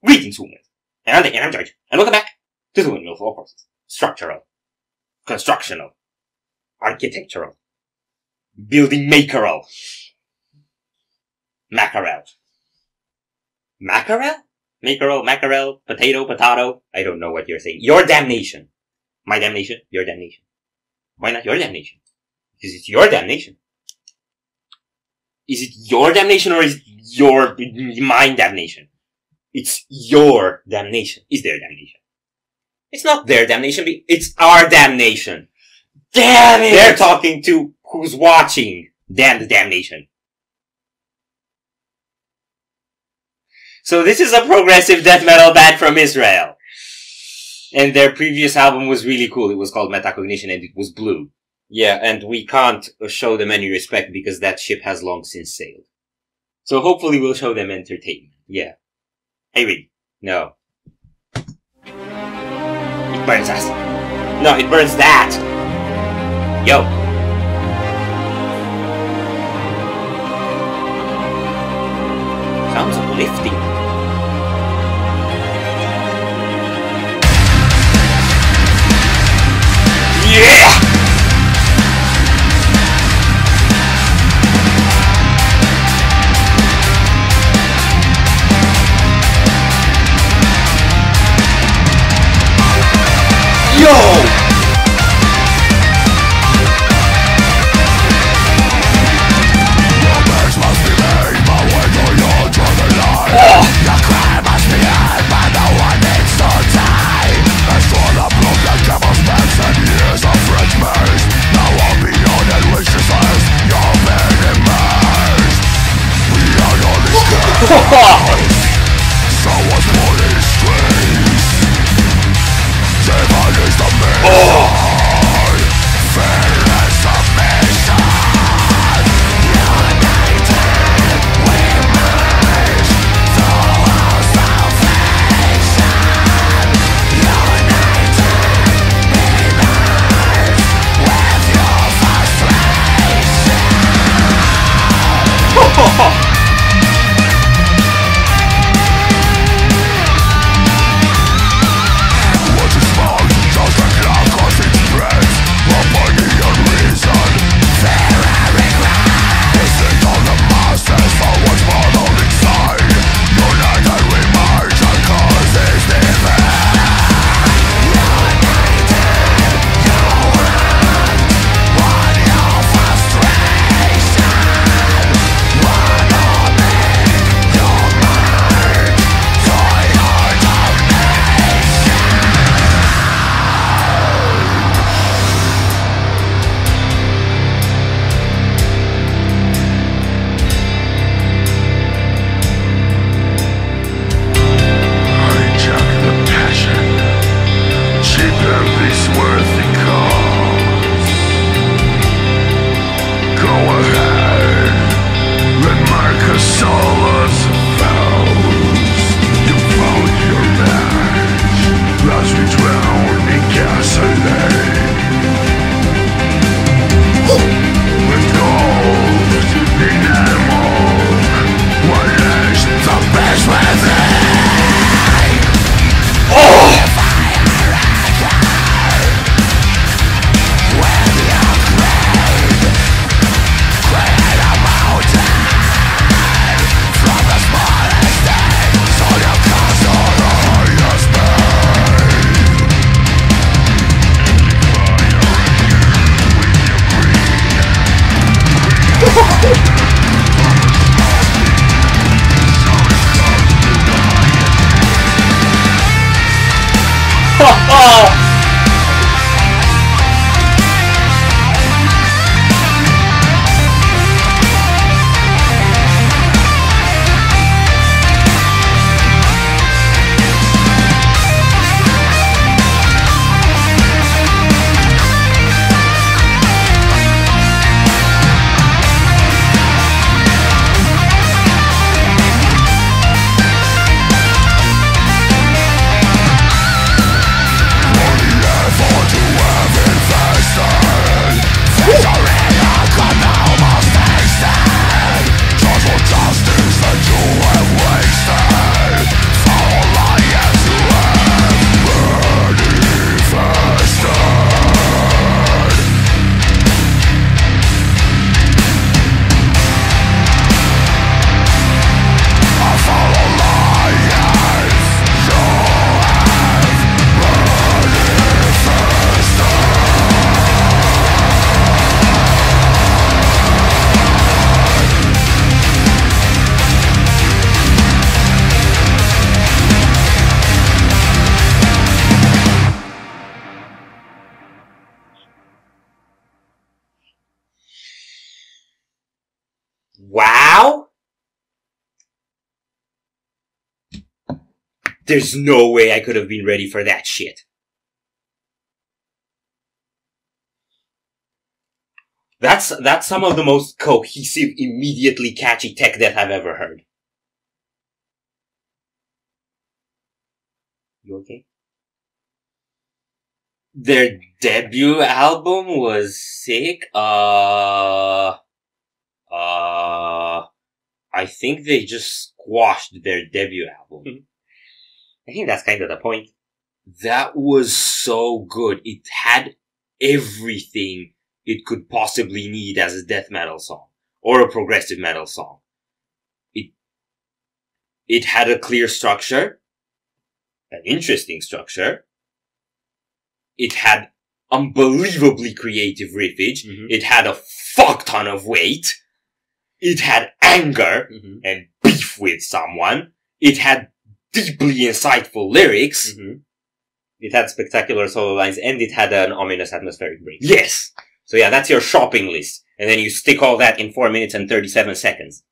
Greetings, humans. And I'm Dave, and I'm George. And welcome back to the Windmill for all courses. Structural, constructional, architectural, building makeral, mackerel. Mackerel? Makeral, mackerel, potato. I don't know what you're saying. Your damnation. My damnation, your damnation. Why not your damnation? Because it's your damnation. Is it your damnation or is it my damnation? It's your damnation. Is their damnation. It's not their damnation, it's our damnation. Damn it! They're talking to who's watching. Damn the damnation. So this is a progressive death metal band from Israel. And their previous album was really cool. It was called Metacognition and it was blue. Yeah, and we can't show them any respect because that ship has long since sailed. So hopefully we'll show them entertainment. Yeah. Hey, Reed. No. It burns us. No, it burns that. Yo. Sounds uplifting. Yeah! Yo! Oh! there's no way I could have been ready for that shit. That's some of the most cohesive, immediately catchy tech death I've ever heard. You okay? Their debut album was sick. I think they just squashed their debut album. I think that's kind of the point. That was so good. It had everything it could possibly need as a death metal song or a progressive metal song. It had a clear structure, an interesting structure. It had unbelievably creative riffage. It had a fuck ton of weight. It had anger and beef with someone. It had deeply insightful lyrics. It had spectacular solo lines, and it had an ominous atmospheric break. Yes! So yeah, that's your shopping list. And then you stick all that in 4 minutes and 37 seconds.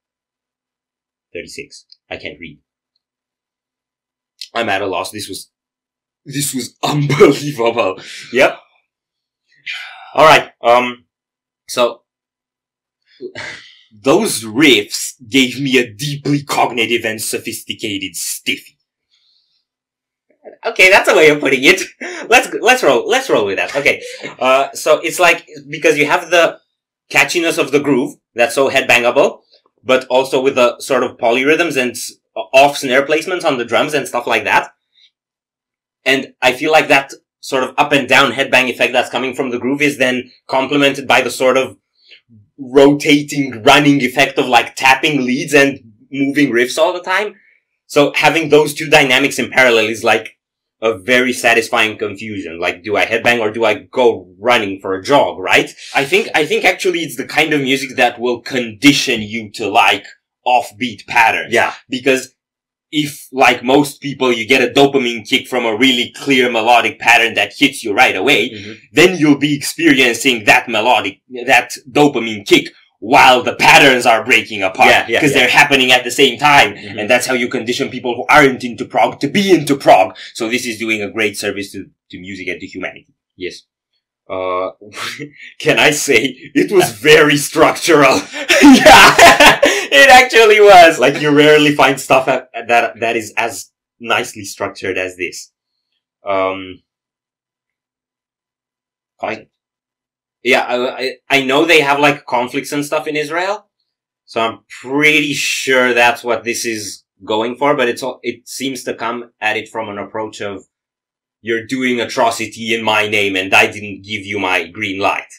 36. I can't read. I'm at a loss. This was unbelievable. Yep. Alright, so, those riffs gave me a deeply cognitive and sophisticated stiffy. Okay, that's a way of putting it. Let's roll with that. Okay. So it's like, because you have the catchiness of the groove, that's so headbangable, but also with the sort of polyrhythms and off snare placements on the drums and stuff like that. And I feel like that sort of up and down headbang effect that's coming from the groove is then complemented by the sort of rotating, running effect of like tapping leads and moving riffs all the time. So having those two dynamics in parallel is like a very satisfying confusion. Like, do I headbang or do I go running for a jog, right? I think actually it's the kind of music that will condition you to like offbeat patterns. Yeah. Because if, like most people, you get a dopamine kick from a really clear melodic pattern that hits you right away, then you'll be experiencing that dopamine kick while the patterns are breaking apart. Because they're happening at the same time. And that's how you condition people who aren't into prog to be into prog. So this is doing a great service to music and to humanity. Yes. Can I say, it was very structural. Yeah, it actually was. Like, you rarely find stuff that is as nicely structured as this. Yeah, I know they have like conflicts and stuff in Israel, so I'm pretty sure that's what this is going for, but it seems to come at it from an approach of, you're doing atrocity in my name and I didn't give you my green light.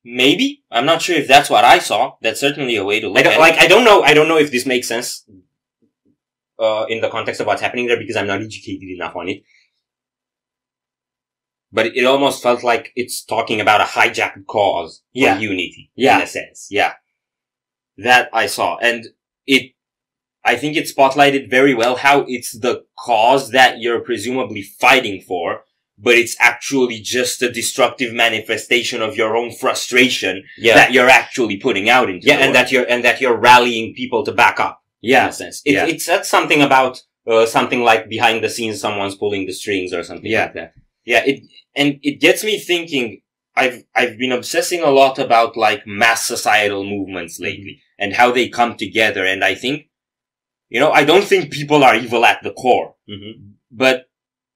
Maybe? I'm not sure if that's what I saw. That's certainly a way to look at it. Like, I don't know if this makes sense, in the context of what's happening there, because I'm not educated enough on it. But it almost felt like it's talking about a hijacked cause for unity, in a sense. Yeah. That I saw. And I think it spotlighted very well how it's the cause that you're presumably fighting for, but it's actually just a destructive manifestation of your own frustration that you're actually putting out into the world. and that you're rallying people to back up. Yeah. In a sense. It said something about, something like behind the scenes someone's pulling the strings or something like that. Yeah, it gets me thinking. I've been obsessing a lot about like mass societal movements lately and how they come together. And I think, I don't think people are evil at the core, but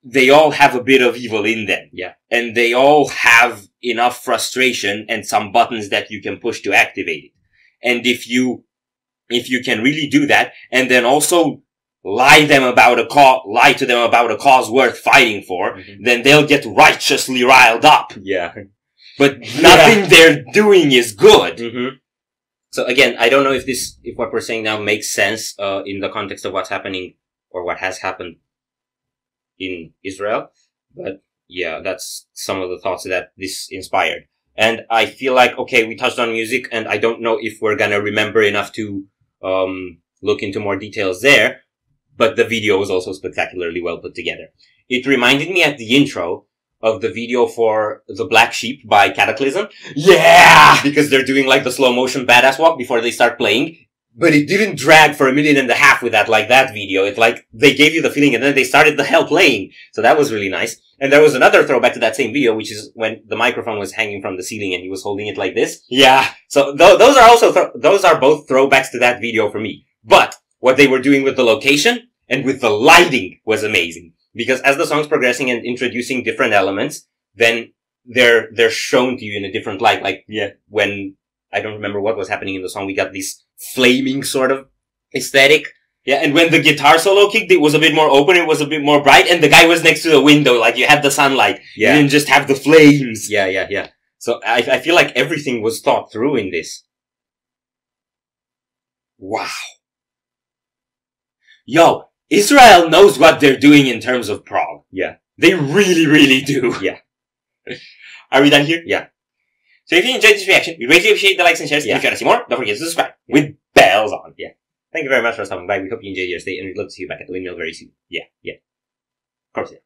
they all have a bit of evil in them. Yeah. And they all have enough frustration and some buttons that you can push to activate it. And if you can really do that, and then also lie to them about a cause worth fighting for, then they'll get righteously riled up. Yeah. But nothing they're doing is good. So again, I don't know if what we're saying now makes sense, in the context of what's happening or what has happened in Israel. But yeah, that's some of the thoughts that this inspired. And I feel like, okay, we touched on music, and I don't know if we're gonna remember enough to, look into more details there. But the video was also spectacularly well put together. It reminded me at the intro of the video for The Black Sheep by Cataclysm. Yeah! Because they're doing like the slow motion badass walk before they start playing. but it didn't drag for 1.5 minutes with that, like that video. It like, they gave you the feeling and then they started the hell playing. So that was really nice. And there was another throwback to that same video, which is when the microphone was hanging from the ceiling and he was holding it like this. Yeah. So those are also, those are both throwbacks to that video for me. But what they were doing with the location and with the lighting was amazing. Because as the song's progressing and introducing different elements, then they're shown to you in a different light. Like, yeah, when, I don't remember what was happening in the song, we got this flaming sort of aesthetic. Yeah, and when the guitar solo kicked, it was a bit more open, it was a bit more bright, and the guy was next to the window, like you had the sunlight. Yeah. You didn't just have the flames. Yeah. So I feel like everything was thought through in this. Wow. Yo, Israel knows what they're doing in terms of prog. Yeah. They really, really do. Yeah. Are we done here? Yeah. So if you enjoyed this reaction, we greatly appreciate the likes and shares. Yeah. And if you want to see more, don't forget to subscribe with bells on. Yeah. Thank you very much for stopping by. We hope you enjoyed your stay and we'd love to see you back at the Windmill very soon. Yeah. Of course, yeah.